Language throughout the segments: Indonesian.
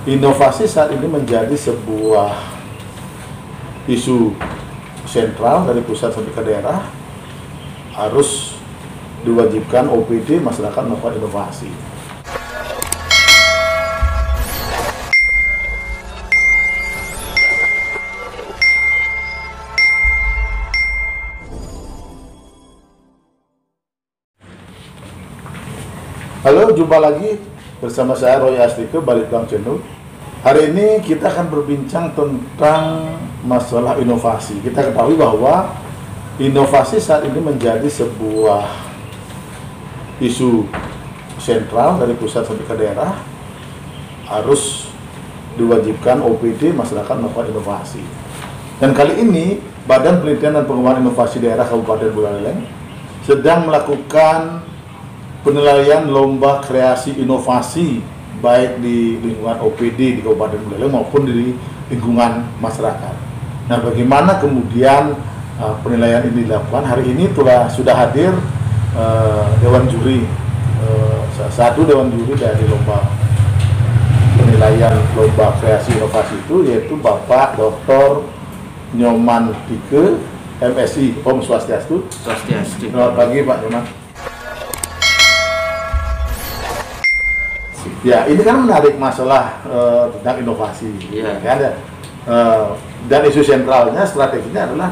Inovasi saat ini menjadi sebuah isu sentral dari pusat sampai ke daerah. Harus diwajibkan OPD masyarakat melakukan inovasi. Halo, jumpa lagi bersama saya Roy Astike, Balitbang Channel. Hari ini kita akan berbincang tentang masalah inovasi. Kita ketahui bahwa inovasi saat ini menjadi sebuah isu sentral dari pusat sampai ke daerah. Harus diwajibkan OPD masyarakat melakukan inovasi. Dan kali ini Badan Penelitian dan Pengembangan Inovasi Daerah Kabupaten Buleleng sedang melakukan penilaian lomba kreasi inovasi baik di lingkungan OPD di Kabupaten Buleleng maupun di lingkungan masyarakat. Nah, bagaimana kemudian penilaian ini dilakukan? Hari ini sudah hadir Dewan Juri, satu Dewan Juri dari lomba penilaian lomba kreasi inovasi itu, yaitu Bapak Dr. Nyoman Tike, MSI, Om Swastiastu. Swastiastu. Selamat pagi Pak Nyoman. Ya, ini kan menarik masalah tentang inovasi. Iya. Ya, dan isu sentralnya, strateginya adalah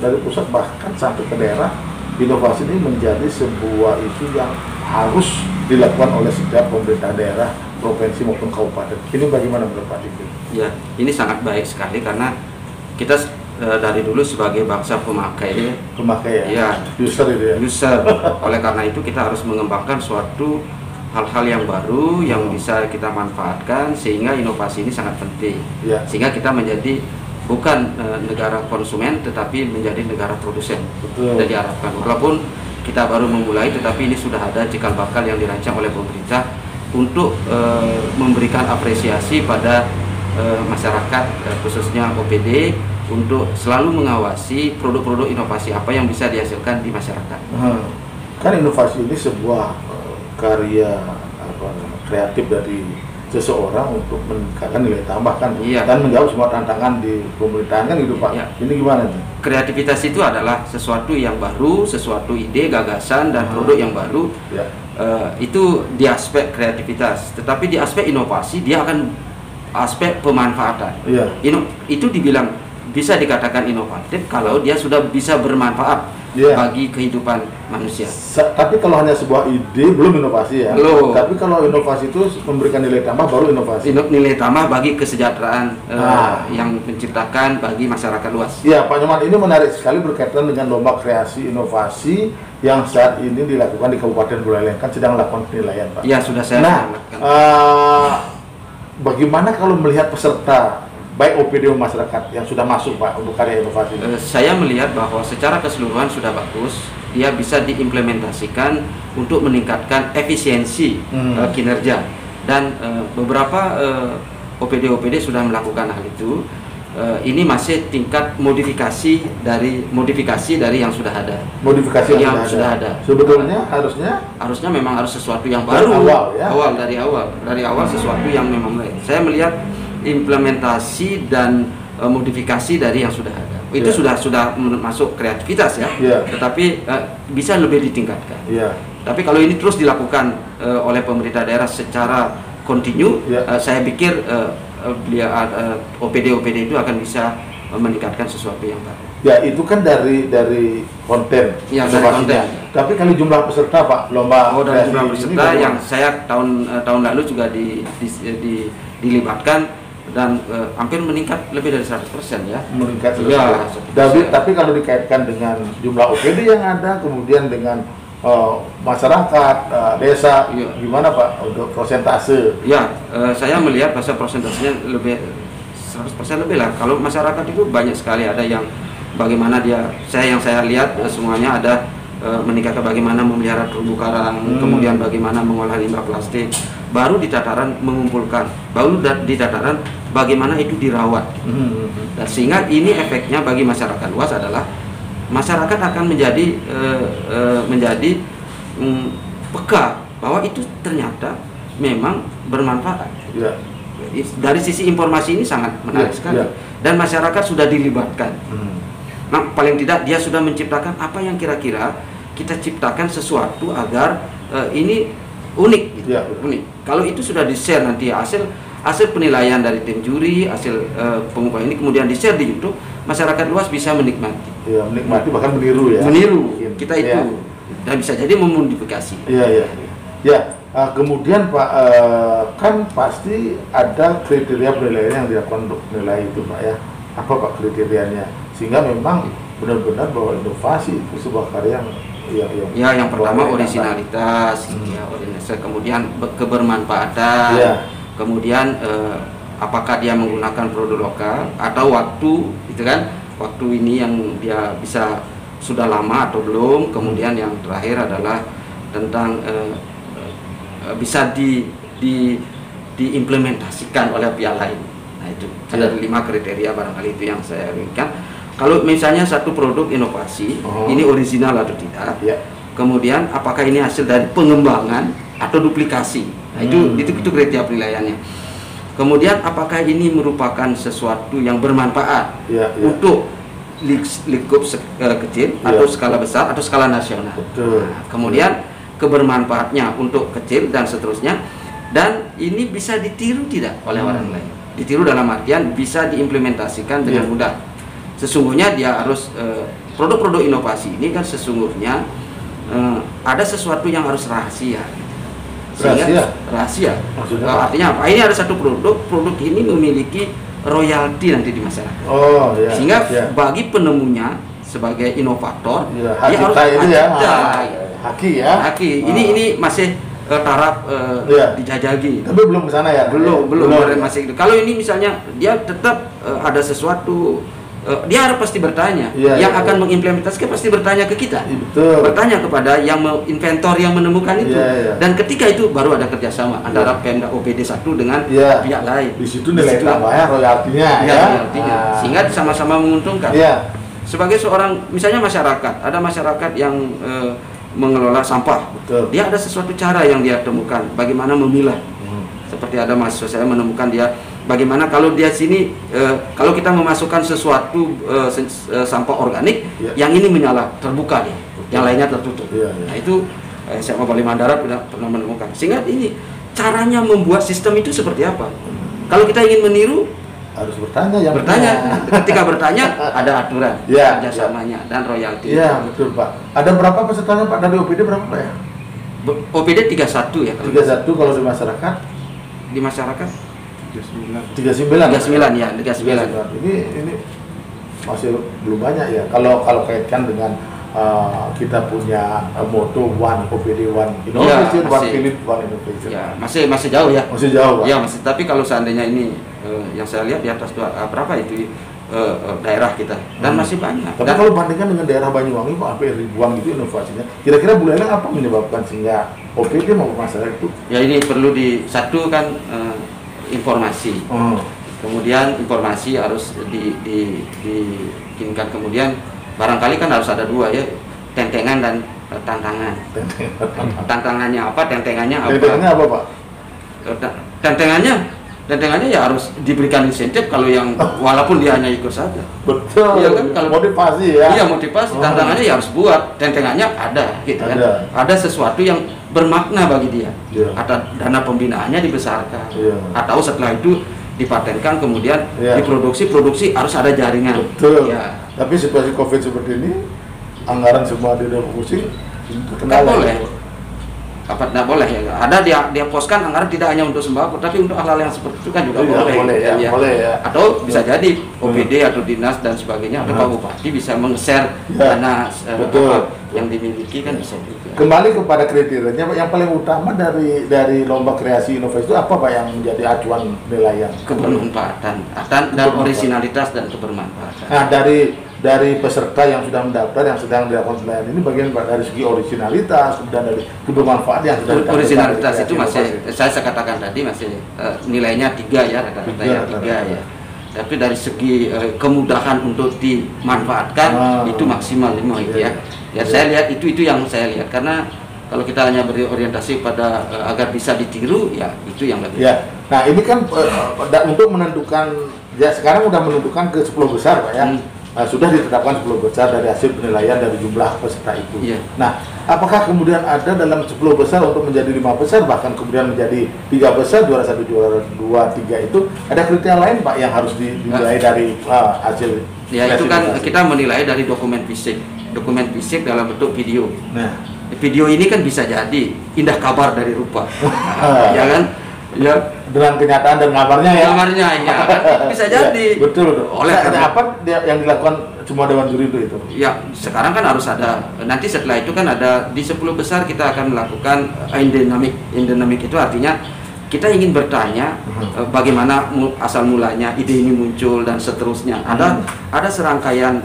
dari pusat bahkan sampai ke daerah. Inovasi ini menjadi sebuah isu yang harus dilakukan oleh setiap pemerintah daerah, provinsi maupun kabupaten. Ini bagaimana menurut Pak Diki? Ya, ini sangat baik sekali karena kita dari dulu sebagai bangsa pemakai ya, user itu ya. User. Oleh karena itu kita harus mengembangkan suatu hal-hal yang baru yang bisa kita manfaatkan, sehingga inovasi ini sangat penting. Ya. Sehingga kita menjadi bukan negara konsumen tetapi menjadi negara produsen. Betul. Kita diharapkan, walaupun kita baru memulai, tetapi ini sudah ada cikal bakal yang dirancang oleh pemerintah untuk memberikan apresiasi pada masyarakat, khususnya OPD, untuk selalu mengawasi produk-produk inovasi apa yang bisa dihasilkan di masyarakat. Kan inovasi ini sebuah karya kreatif dari seseorang untuk meningkatkan nilai tambah kan, iya, dan menjawab semua tantangan di pemerintahan kan gitu Pak. Iya. Ini gimana nih? Kreativitas itu adalah sesuatu yang baru, sesuatu ide, gagasan, dan produk yang baru. Ya. Itu di aspek kreativitas, tetapi di aspek inovasi dia akan aspek pemanfaatan. Iya. Itu dibilang bisa dikatakan inovatif kalau dia sudah bisa bermanfaat, yeah, bagi kehidupan manusia. Tapi kalau hanya sebuah ide belum inovasi ya. Belum. Tapi kalau inovasi itu memberikan nilai tambah baru inovasi. Nilai tambah bagi kesejahteraan yang menciptakan bagi masyarakat luas. Iya Pak Nyoman, ini menarik sekali berkaitan dengan lomba kreasi inovasi yang saat ini dilakukan di Kabupaten Buleleng, kan sedang melakukan penilaian Pak. Iya, sudah saya lakukan. Bagaimana kalau melihat peserta baik OPD masyarakat yang sudah masuk Pak untuk karya inovasi? Saya melihat bahwa secara keseluruhan sudah bagus. Dia bisa diimplementasikan untuk meningkatkan efisiensi kinerja, dan beberapa OPD sudah melakukan hal itu. Ini masih tingkat modifikasi dari yang sudah ada. Modifikasi yang sudah ada. Sebetulnya harusnya memang harus sesuatu yang baru. Dari awal sesuatu yang memang lain. Saya melihat implementasi dan modifikasi dari yang sudah ada itu sudah masuk kreativitas ya, tetapi bisa lebih ditingkatkan. Tapi kalau ini terus dilakukan oleh pemerintah daerah secara kontinu, saya pikir OPD itu akan bisa meningkatkan sesuatu yang baru. Ya, itu kan dari konten. Ya, dari konten. Tapi kalau jumlah peserta Pak, lomba dari jumlah peserta yang saya tahun lalu juga dilibatkan, dan hampir meningkat lebih dari 100% ya. Meningkat 100%. Ya, tapi kalau dikaitkan dengan jumlah OPD yang ada, kemudian dengan masyarakat, desa, gimana Pak untuk persentase? Ya, saya melihat persentasenya lebih 100% lebih lah. Kalau masyarakat itu banyak sekali, ada yang bagaimana yang saya lihat semuanya ada meningkatkan bagaimana memelihara terumbu karang, kemudian bagaimana mengolah limbah plastik, baru di tataran mengumpulkan, baru di tataran bagaimana itu dirawat. Dan sehingga ini efeknya bagi masyarakat luas adalah masyarakat akan menjadi peka bahwa itu ternyata memang bermanfaat. Dari sisi informasi ini sangat menarik sekali, dan masyarakat sudah dilibatkan. Nah, paling tidak dia sudah menciptakan apa yang kira-kira kita ciptakan sesuatu agar ini unik, gitu. Unik. Kalau itu sudah di-share nanti hasil penilaian dari tim juri, hasil pengukuran ini kemudian di-share di YouTube, masyarakat luas bisa menikmati. Ya, menikmati bahkan meniru ya. Meniru kita itu, dan bisa jadi memodifikasi. Ya. Kemudian Pak, kan pasti ada kriteria penilaian yang dilakukan untuk menilai itu Pak ya. Apa Pak kriterianya? Sehingga memang benar-benar bahwa inovasi itu sebuah karya yang pertama originalitas, kemudian kebermanfaatan, kemudian apakah dia menggunakan produk lokal atau waktu, gitu kan? Waktu ini yang dia bisa sudah lama atau belum. Kemudian yang terakhir adalah tentang bisa diimplementasikan oleh pihak lain. Nah itu ada 5 kriteria barangkali itu yang saya inginkan. Kalau misalnya satu produk inovasi ini original atau tidak, kemudian apakah ini hasil dari pengembangan atau duplikasi. Nah itu kriteria penilaiannya. Kemudian apakah ini merupakan sesuatu yang bermanfaat untuk lingkup kecil atau skala besar atau skala nasional. Nah, kemudian kebermanfaatnya untuk kecil dan seterusnya, dan ini bisa ditiru tidak oleh orang lain. Ditiru dalam artian bisa diimplementasikan dengan mudah. Sesungguhnya dia harus produk-produk inovasi ini kan sesungguhnya ada sesuatu yang harus rahasia. Rahasia. Artinya apa? Ini ada satu produk ini memiliki royalti nanti di masyarakat. Sehingga bagi penemunya sebagai inovator dia harus haki. Ini masih taraf dijajagi. Tapi belum ke sana ya? Belum masih gitu. Kalau ini misalnya dia tetap ada sesuatu, dia harus pasti bertanya. Yang akan mengimplementasikan pasti bertanya ke kita. Bertanya kepada yang inventor yang menemukan itu. Dan ketika itu baru ada kerjasama antara Pemda OPD 1 dengan pihak lain. Di situ nilai tambahnya royaltinya. Sehingga sama-sama menguntungkan. Sebagai seorang misalnya masyarakat, ada masyarakat yang mengelola sampah. Dia ada sesuatu cara yang dia temukan bagaimana memilah. Seperti ada mahasiswa saya menemukan dia bagaimana kalau dia sini kalau kita memasukkan sesuatu sampah organik, yang ini menyala terbuka dia, yang lainnya tertutup. Nah itu saya mau Bali Mandara pernah menemukan. Sehingga ini caranya membuat sistem itu seperti apa? Kalau kita ingin meniru harus bertanya. Ketika bertanya ada aturan kerjasamanya dan royalti. Betul Pak. Ada berapa pesertanya Pak dari OPD, berapa Pak ya? OPD 31 ya. 31 kalau di masyarakat? Di masyarakat 39 ya. 39. Ini masih belum banyak ya. Kalau kaitkan dengan kita punya moto One OPD One Innovation, One Philip One Innovation. Ya, masih jauh ya. Masih jauh Pak. Ya, tapi kalau seandainya ini yang saya lihat di atas berapa itu daerah kita, dan masih banyak. Tapi kalau bandingkan dengan daerah Banyuwangi Pak, sampai ribuan itu inovasinya. Kira-kira Bu Leleng apa menyebabkan sehingga OPD maupun masyarakat itu? Ya ini perlu disatukan informasi. Kemudian informasi harus dibikinkan, kemudian barangkali kan harus ada 2 ya, tentengan dan tantangan. Tantangannya apa? Tentengannya apa Pak? Tentengannya ya harus diberikan insentif kalau yang walaupun dia hanya ikut saja. Betul. Iya kan, kalau motivasi ya. Iya, motivasi. Tantangannya ya harus buat. Tentengannya ada gitu kan. Ada sesuatu yang bermakna bagi dia. Atau dana pembinaannya dibesarkan. Atau setelah itu dipatenkan, kemudian diproduksi harus ada jaringan. Betul. Tapi situasi Covid seperti ini, anggaran semua direfokusing, nggak boleh. Nggak boleh ya. Ada dia poskan anggaran tidak hanya untuk sembako, tapi untuk hal-hal yang seperti itu kan juga boleh ya. Atau bisa jadi OPD atau dinas dan sebagainya, atau Pak Bupati bisa meng-share dana yang dimiliki kan bisa juga. Kembali kepada kriterianya, yang paling utama dari lomba kreasi inovasi itu apa Pak yang menjadi acuan penilaian? Kebermanfaatan dan originalitas dan kebermanfaatan. Nah, dari peserta yang sudah mendaftar, yang sedang dilakukan penilaian ini, bagian dari segi originalitas, kemudian dari kebermanfaatan yang sudah didapatkan. Originalitas itu masih, saya katakan tadi masih nilainya 3 ya, rata-rata ya 3 ya. Tapi dari segi kemudahan untuk dimanfaatkan itu maksimal 5 itu ya. Saya lihat itu yang saya lihat, karena kalau kita hanya berorientasi pada agar bisa ditiru, ya itu yang lebih. Nah ini kan untuk menentukan, ya sekarang udah menentukan ke 10 besar Pak ya. Sudah ditetapkan 10 besar dari hasil penilaian dari jumlah peserta itu. Iya. Nah, apakah kemudian ada dalam 10 besar untuk menjadi 5 besar, bahkan kemudian menjadi 3 besar, juara 1, juara 2, 3 itu ada kriteria lain Pak yang harus dinilai dari hasil? Ya itu kan kita menilai dari dokumen fisik dalam bentuk video. Nah, video ini kan bisa jadi indah kabar dari rupa, ya kan? Ya. Dengan kenyataan dan kabarnya ya. Kabarnya ya kan bisa jadi. Ya, betul. Oleh karena apa yang dilakukan semua dewan juri itu? Ya, sekarang kan harus ada. Nanti setelah itu kan ada di 10 besar kita akan melakukan endemik. Endemik itu artinya kita ingin bertanya bagaimana asal mulanya ide ini muncul dan seterusnya. Ada serangkaian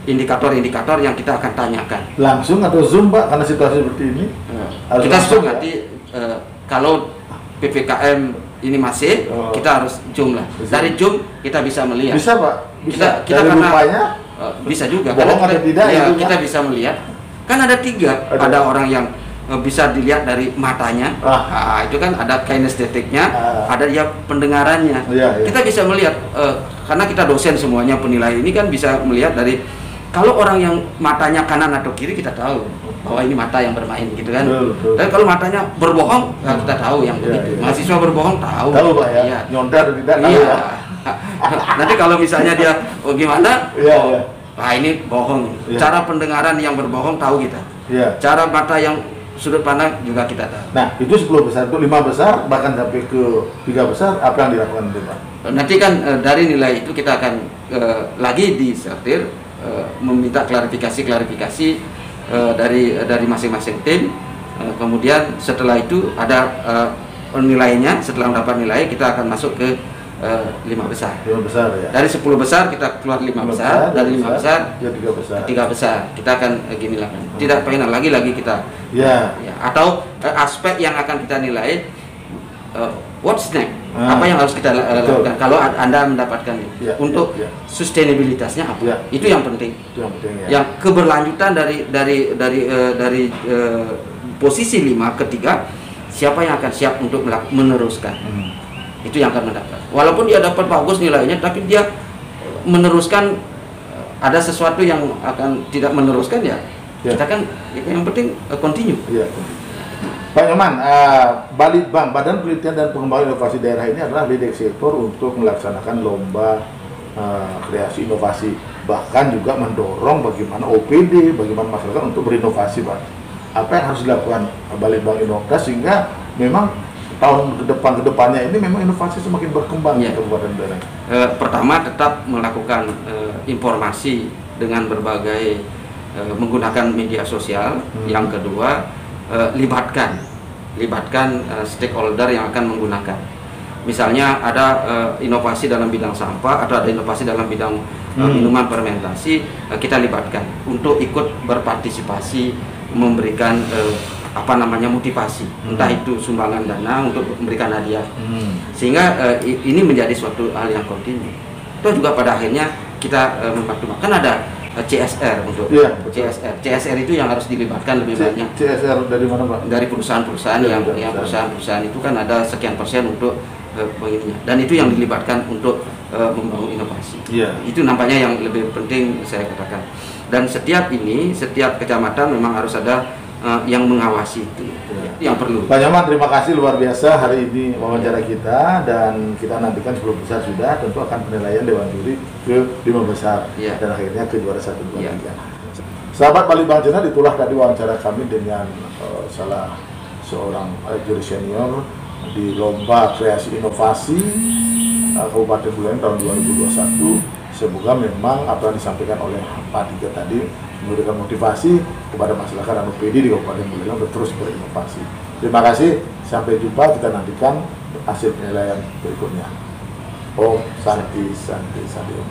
indikator-indikator yang kita akan tanyakan. Langsung atau Zoom Pak, karena situasi seperti ini? Harus kita sepakati kalau PPKM ini masih, kita harus Zoom lah. Dari Zoom kita bisa melihat. Bisa Pak? Bisa. Kita dari karena rupanya? Bisa juga. Bohong atau tidak? Ya, itu, kita bisa melihat. Kan ada 3. Ada orang yang bisa dilihat dari matanya. Itu kan ada kinestetiknya, ada dia pendengarannya. Kita bisa melihat karena kita dosen semuanya penilai ini kan bisa melihat dari kalau orang yang matanya kanan atau kiri kita tahu bahwa ini mata yang bermain gitu kan. Dan kalau matanya berbohong kita tahu yang begitu. Mahasiswa berbohong tahu. Tahu Pak ya. Nyontek atau tidak tahu ya. Nanti kalau misalnya dia gimana? Ini bohong. Cara pendengaran yang berbohong tahu kita. Cara mata yang sudut pandang juga kita tahu. Nah, itu 10 besar, itu 5 besar bahkan sampai ke 3 besar apa yang dilakukan Pak? Nanti kan dari nilai itu kita akan lagi disertir meminta klarifikasi dari masing-masing tim. Kemudian setelah itu ada nilainya. Setelah mendapat nilai kita akan masuk ke 5 besar. 5 besar ya. Dari 10 besar kita keluar 5 besar. Dari 5 besar ya 3 besar. 3 besar. Kita akan gini lah. Tidak pengen lagi kita. Ya. Atau aspek yang akan kita nilai. What's next? Apa yang harus kita lakukan kalau Anda mendapatkan ini? Untuk sustainabilitasnya apa? Itu yang penting. Itu yang penting ya. Yang keberlanjutan dari posisi 5 ke 3, siapa yang akan siap untuk meneruskan? Itu yang akan mendapat. Walaupun dia dapat bagus nilainya, tapi dia meneruskan ada sesuatu yang akan tidak meneruskan ya. Kita kan yang penting continue. Pak Nyoman, Balitbang, Badan Penelitian dan Pengembangan Inovasi Daerah ini adalah leading sektor untuk melaksanakan lomba kreasi inovasi, bahkan juga mendorong bagaimana OPD, bagaimana masyarakat untuk berinovasi Pak. Apa yang harus dilakukan Balitbang Inovasi sehingga memang tahun kedepannya ini memang inovasi semakin berkembang di Kabupaten Daerah? Pertama tetap melakukan informasi dengan berbagai menggunakan media sosial. Yang kedua libatkan stakeholder yang akan menggunakan. Misalnya ada inovasi dalam bidang sampah atau ada inovasi dalam bidang minuman fermentasi, kita libatkan untuk ikut berpartisipasi, memberikan motivasi, entah itu sumbangan dana untuk memberikan hadiah, sehingga ini menjadi suatu hal yang kontinu. Itu juga pada akhirnya kita membantu. Kan ada CSR untuk CSR itu yang harus dilibatkan lebih banyak. CSR dari mana Pak? Dari perusahaan-perusahaan yang perusahaan-perusahaan itu kan ada sekian persen untuk begininya, dan itu yang dilibatkan untuk membangun inovasi. Itu nampaknya yang lebih penting saya katakan. Dan setiap kecamatan memang harus ada yang mengawasi itu yang perlu. Pak Nyoman, terima kasih luar biasa hari ini wawancara kita, dan kita nantikan 10 besar sudah, tentu akan penilaian Dewan Juri ke 5 besar dan akhirnya ke juara 1, 2, 3. Sahabat Balitbang Channel, itulah tadi wawancara kami dengan salah seorang juri senior di lomba kreasi inovasi Kabupaten Buleleng tahun 2021. Semoga memang apa yang disampaikan oleh Pak Tiga tadi memberikan motivasi kepada masyarakat dan OPD di Kabupaten Buleleng untuk terus berinovasi. Terima kasih, sampai jumpa, kita nantikan hasil penilaian berikutnya. Om Santi Santi Santi Om.